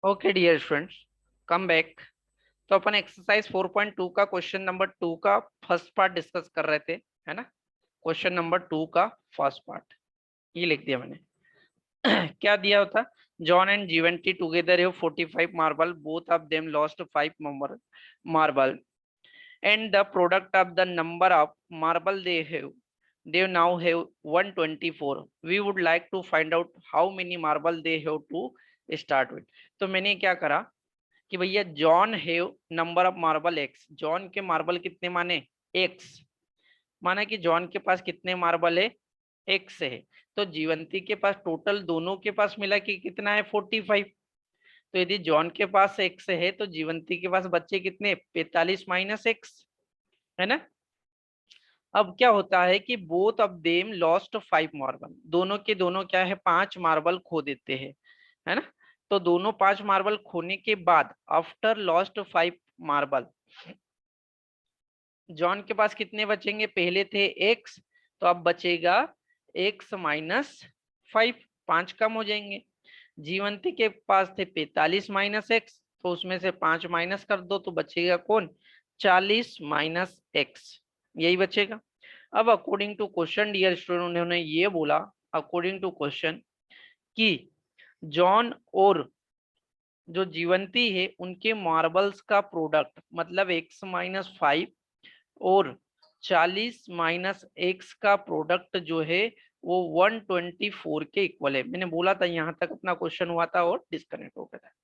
Okay dear students, come back. तो अपन exercise 4.2 का क्वेश्चन नंबर 2 का फर्स्ट पार्ट डिस्कस कर रहे थे, है ना। क्वेश्चन नंबर 2 का फर्स्ट पार्ट ये लिख दिया मैंने। क्या दिया होता? John and Jivanti together have 45 marble, both of them lost 5 marble and the product of the number of marble they now have 124. We would like to find out how many marble they have to start with. तो मैंने क्या करा कि भैया John have number of marble x, John के marble कितने माने x, माना कि जॉन के पास कितने मार्बल है एक्स है। तो जीवंती के पास टोटल दोनों के पास मिला कि कितना है 45। तो यदि जॉन के पास एक्स है तो जीवंती के पास बच्चे कितने 45 माइनस एक्स, है ना। अब क्या होता है कि both of them lost 5 marble, दोनों के दोनों क्या है 5 मार्बल खो देते हैं, है ना। तो दोनों 5 मार्बल खोने के बाद आफ्टर लॉस्ट 5 मार्बल जॉन के पास कितने बचेंगे? पहले थे एक्स, तो अब बचेगा एक्स माइनस 5, 5 कम हो जाएंगे। जीवंती के पास थे 45 माइनस एक्स, तो उसमें से 5 माइनस कर दो तो बचेगा कौन? 40 माइनस एक्स, यही बचेगा। अब according to question dear student उन्होंने ये बोला, अकॉर्डिंग टू क्वेश्चन, कि जॉन और जो जीवंती है उनके मार्बल्स का प्रोडक्ट मतलब एक्स माइनस 5 और 40 माइनस एक्स का प्रोडक्ट जो है वो 124 के इक्वल है। मैंने बोला था यहां तक अपना क्वेश्चन हुआ था और डिस्कनेक्ट हो गया था,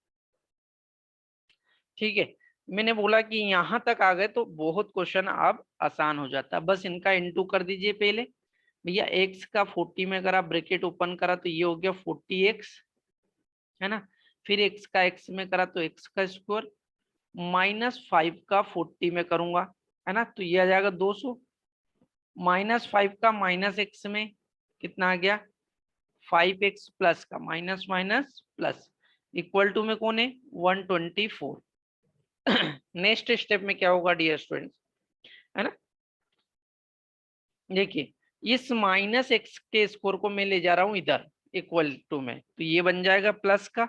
ठीक है। मैंने बोला कि यहां तक आ गए तो बहुत क्वेश्चन अब आसान हो जाता है, बस इनका इनटू कर दीजिए पहले। भैया एक्स का 40 में अगर आप ब्रैकेट ओपन करा तो ये हो गया 40x, है ना। फिर एक्स का एक्स में करा तो एक्स का स्क्वायर माइनस 5 का 40 में करूंगा, है ना, तो ये आ जाएगा 200। माइनस 5 का माइनस एक्स में कितना आ गया 5x प्लस का minus minus plus equal to में कौन है 124। नेक्स्ट स्टेप में क्या होगा डियर स्टूडेंट्स, है ना। देखिए इस माइनस एक्स के स्कोर को मैं ले जा रहा हूं इधर इक्वल टू में, तो ये बन जाएगा प्लस का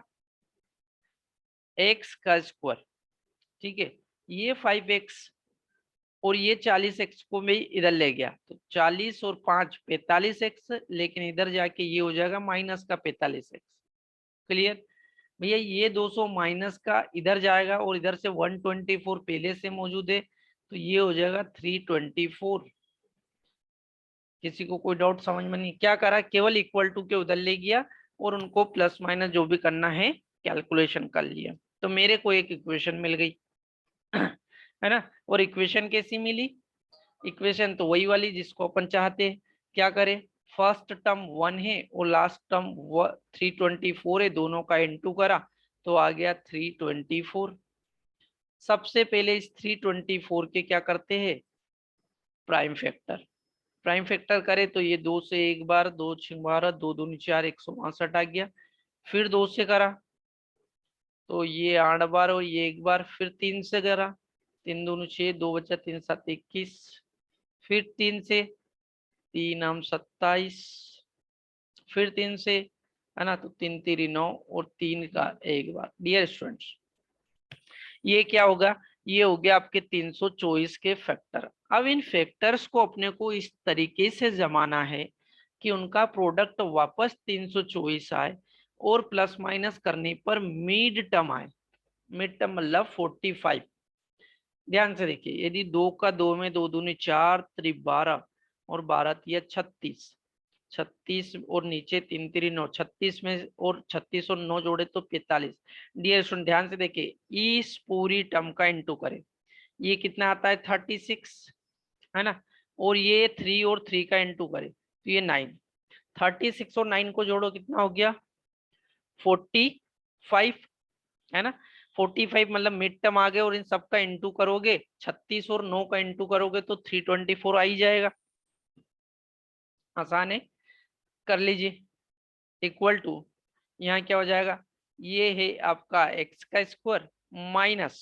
एक्स का स्क्वायर, ठीक है। ये 5x और ये 40x को मैं इधर ले गया तो 40 और 5 45x, लेकिन इधर जाके ये हो जाएगा माइनस का 45x। क्लियर भैया, ये 200 माइनस का इधर जाएगा और इधर से 124 पहले से मौजूद है, तो ये हो जाएगा 324। किसी को कोई डाउट समझ में नहीं? क्या करा, केवल इक्वल टू के उधर ले गया और उनको प्लस माइनस जो भी करना है कैलकुलेशन कर लिया, तो मेरे को एक इक्वेशन मिल गई, है ना। और इक्वेशन कैसी मिली? इक्वेशन तो वही वाली जिसको अपन चाहते हैं। क्या करें, फर्स्ट टर्म 1 है और लास्ट टर्म 324 है, दोनों का इनटू करा तो आ गया 324। सबसे पहले इस 324 के क्या करते हैं प्राइम फैक्टर। प्राइम फैक्टर करे तो ये 2 से एक बार, 2 6 12, 2 दूनी 4, 162 आ गया। फिर 2 से करा तो ये 8 बार और ये एक बार। फिर 3 से करा, 3 दूनी 6, 2 बचा 3 7 21। फिर 3 से, 3 हम 27। फिर 3 से, है ना, तो 3 3 9 और 3 का एक बार। डियर स्टूडेंट्स ये क्या होगा, ये हो गया आपके 324 के फैक्टर। अब इन फैक्टर्स को अपने को इस तरीके से जमाना है कि उनका प्रोडक्ट वापस 324 आए और प्लस माइनस करने पर मिड टर्म आए। मिड टर्म मतलब 45। ध्यान से देखिए, यदि 2 का 2 में 2 दूनी 4 त्रिक 12 और 12 तिया 36, 36 और नीचे 3 3 9, 36 में और 36 और 9 जोड़े तो 45। डियर स्टूडेंट ध्यान से देखिए, इस पूरी टर्म का इंटू करें, ये कितना आता है 36, है ना। और ये 3 और 3 का इंटू करें तो ये 9। 36 और 9 को जोड़ो कितना हो गया 45, है ना। 45 मतलब मिड टर्म आ गए और इन सबका इंटू करोगे 36 और 9 का इंटू करोगे तो 324 आ ही जाएगा। आसान है, कर लीजिए। इक्वल टू यहाँ क्या हो जाएगा, ये है आपका एक्स का स्क्वायर माइनस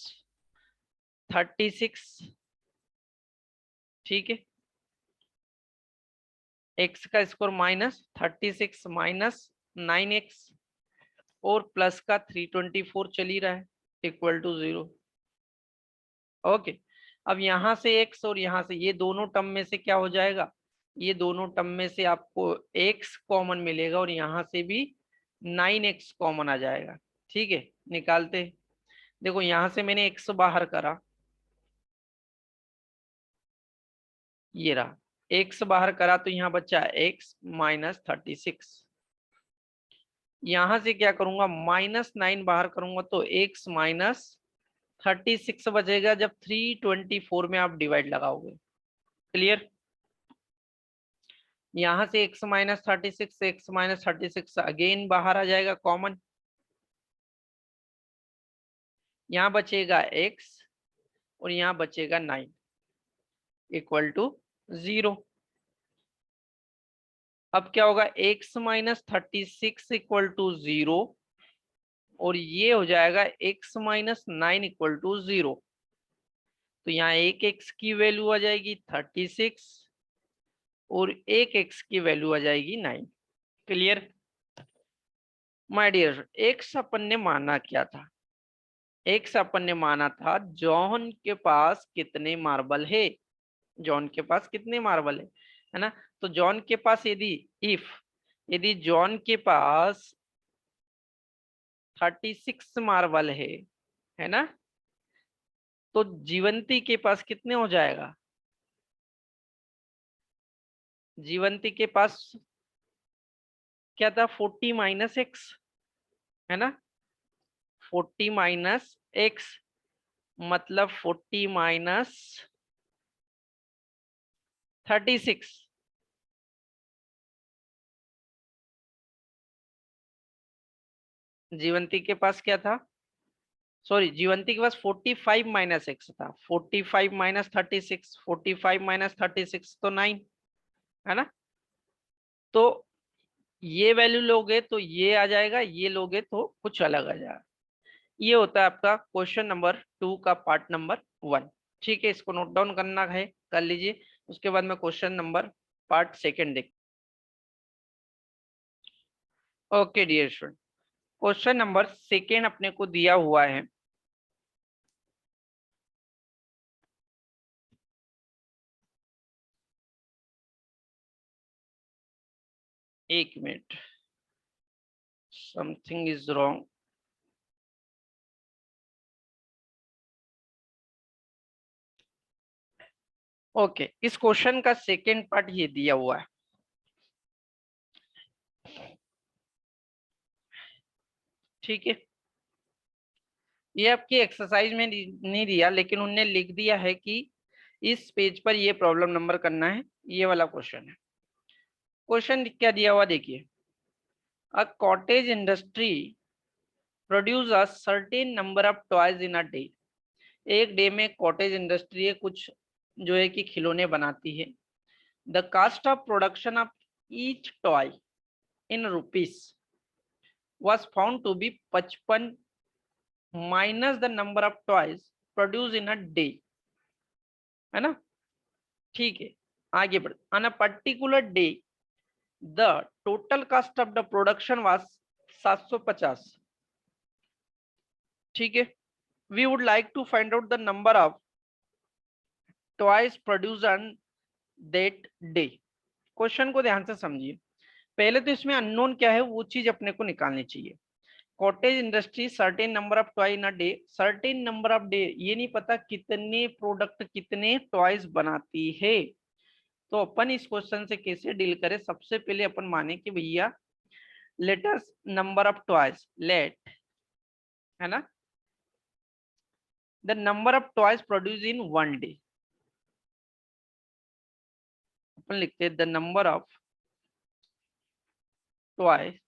36, ठीक है। एक्स का स्क्वायर माइनस 36 माइनस 9x, और प्लस का 324 चल ही रहा है इक्वल टू 0। ओके, अब यहां से x और यहां से ये दोनों टर्म में से क्या हो जाएगा, ये दोनों टर्म में से आपको x कॉमन मिलेगा और यहां से भी 9x कॉमन आ जाएगा। ठीक है, निकालते हैं। देखो यहां से मैंने x बाहर करा, ये रहा x बाहर करा तो यहाँ बचा x माइनस 36। यहां से क्या करूंगा, -9 बाहर करूंगा तो x माइनस 36 बचेगा जब 324 में आप डिवाइड लगाओगे। क्लियर। यहां से x minus 36, x minus 36 again बाहर आ जाएगा कॉमन, यहाँ बचेगा x और यहाँ बचेगा 9 इक्वल टू 0। अब क्या होगा, x माइनस 36 इक्वल टू 0 और ये हो जाएगा x माइनस 9 इक्वल टू 0। तो यहाँ एक x की वैल्यू आ जाएगी 36 और एक x की वैल्यू आ जाएगी 9। क्लियर। माय डियर, x अपन ने माना क्या था, x अपन ने माना था जॉन के पास कितने मार्बल है, जॉन के पास कितने मार्बल है ना। तो जॉन के पास यदि जॉन के पास 36 मार्बल है ना, तो जीवंती के पास कितने हो जाएगा, जीवंती के पास क्या था 40 माइनस एक्स है ना, 40 माइनस एक्स मतलब 40 माइनस 36। जीवंती के पास क्या था, सॉरी जीवंती के पास 45 माइनस एक्स था, 45 माइनस 36, 45 माइनस 36 तो 9 है ना। तो ये वैल्यू लोगे तो ये आ जाएगा, ये लोगे तो कुछ अलग आ जाएगा। ये होता है आपका क्वेश्चन नंबर 2 का पार्ट नंबर 1। ठीक है, इसको नोट डाउन करना है, कर लीजिए। उसके बाद में क्वेश्चन नंबर पार्ट सेकेंड देख। Okay dear student, question number second अपने को दिया हुआ है। एक minute, something is wrong. Okay, इस क्वेश्चन का सेकेंड पार्ट ये दिया हुआ है। ठीक है, ये आपकी एक्सरसाइज में नहीं दिया, लेकिन उनने लिख दिया है कि इस पेज पर ये प्रॉब्लम नंबर करना है, ये वाला क्वेश्चन है। क्वेश्चन क्या दिया हुआ देखिए, a cottage industry produce a certain number of toys in a day. एक डे में कॉटेज इंडस्ट्री है कुछ जो है कि खिलौने बनाती है। The cost of production of each toy in rupees was found to be 55 minus the number of toys produce in a day, है ना। ठीक है, आगे बढ़, on a particular day the total cost of the production was 750। ठीक है, we would like to find out the number of toys produce on that day. Question को ध्यान से समझिए, पहले तो इसमें अननोन क्या है वो चीज अपने को निकालनी चाहिए। Cottage industry certain number of toy in a day, certain number of day ये नहीं पता कितने प्रोडक्ट कितने टॉयज बनाती है। तो अपन इस क्वेश्चन से कैसे डील करें, सबसे पहले अपन माने कि भैया let us number of toys, let है ना, the number of toys produce in one day. अपन लिखते हैं the number of toys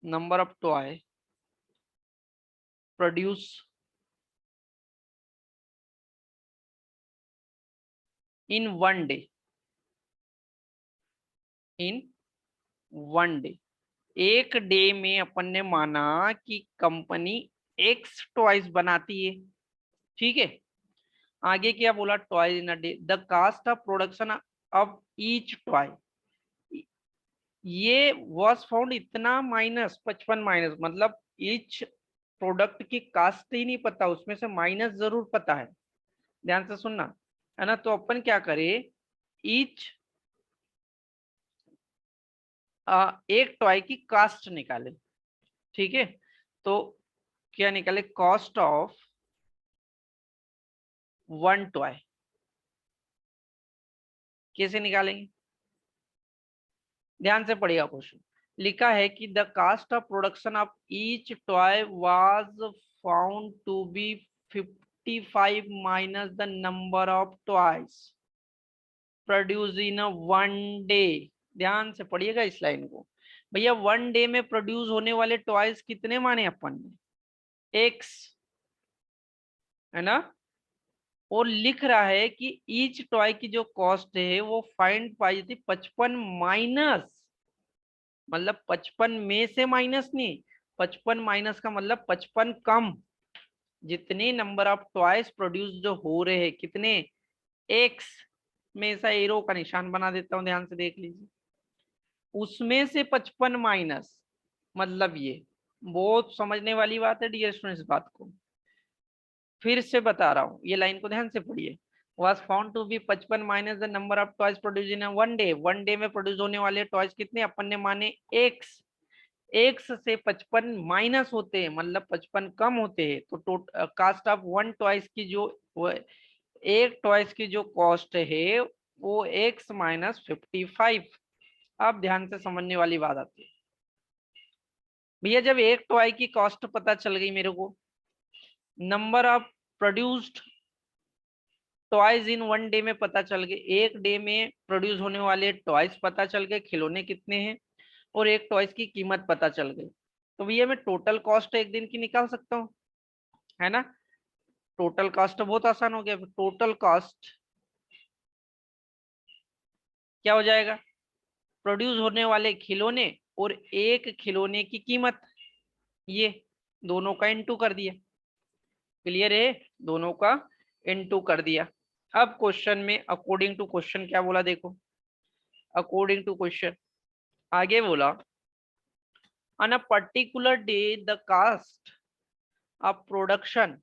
number of toy produce in one day, in one day. एक डे में अपन ने माना कि कंपनी एक्स टॉयज बनाती है। ठीक है, आगे क्या बोला, toys in a day, the cost of production of each toy, ये वॉज फाउंड इतना माइनस 55 माइनस, मतलब ईच प्रोडक्ट की कास्ट ही नहीं पता, उसमें से माइनस जरूर पता है। ध्यान से सुनना है ना। तो अपन क्या करें, ईच एक टॉय की कास्ट निकाले। ठीक है, तो क्या निकाले, कॉस्ट ऑफ वन टॉय। कैसे निकालेंगे, ध्यान से पढ़िएगा क्वेश्चन। लिखा है कि the cost of production of each toy was found to be 55 minus the number of toys produce in a one day. ध्यान से पढ़िएगा इस लाइन को। भैया वन डे में प्रोड्यूस होने वाले टॉयज कितने माने अपन ने, एक्स, है ना। और लिख रहा है कि ईच टॉय की जो कॉस्ट है वो फाइंड पाई थी 55 माइनस, मतलब 55 में से माइनस नहीं, 55 माइनस का मतलब 55 कम, जितने नंबर ऑफ टॉयज प्रोड्यूस जो हो रहे हैं कितने, एक्स, में ऐसा एरो का निशान बना देता हूं, ध्यान से देख लीजिए, उसमें से 55 माइनस, मतलब ये बहुत समझने वाली बात है डियर स्टूडेंट्स, इस बात को फिर से बता रहा हूँ, ये लाइन को ध्यान से पढ़िए। was found to be 55 minus the number of toys produce in one day, one day में प्रोड्यूस होने वाले टॉयज कितने, अपन ने माने एक्स, एक्स से 55 माइनस होते हैं, मतलब 55 कम होते हैं, तो कास्ट ऑफ वन टॉयज की जो एक टॉयज की जो कॉस्ट है वो एक्स माइनस 55। अब ध्यान से समझने वाली बात आती है। भैया जब एक टॉय की कॉस्ट पता चल गई मेरे को, number of produced toys in one day में पता चल गए, एक डे में प्रोड्यूस होने वाले टॉयज पता चल गए, खिलौने कितने हैं, और एक टॉयज की कीमत पता चल गई, तो भैया मैं टोटल कॉस्ट एक दिन की निकाल सकता हूँ, है ना। टोटल कॉस्ट बहुत आसान हो गया, टोटल कॉस्ट क्या हो जाएगा, प्रोड्यूस होने वाले खिलौने और एक खिलौने की कीमत, ये दोनों का इनटू कर दिया। क्लियर है, दोनों का इनटू कर दिया। अब क्वेश्चन में अकॉर्डिंग टू क्वेश्चन क्या बोला देखो, अकॉर्डिंग टू क्वेश्चन आगे बोला, on a particular day the cost of production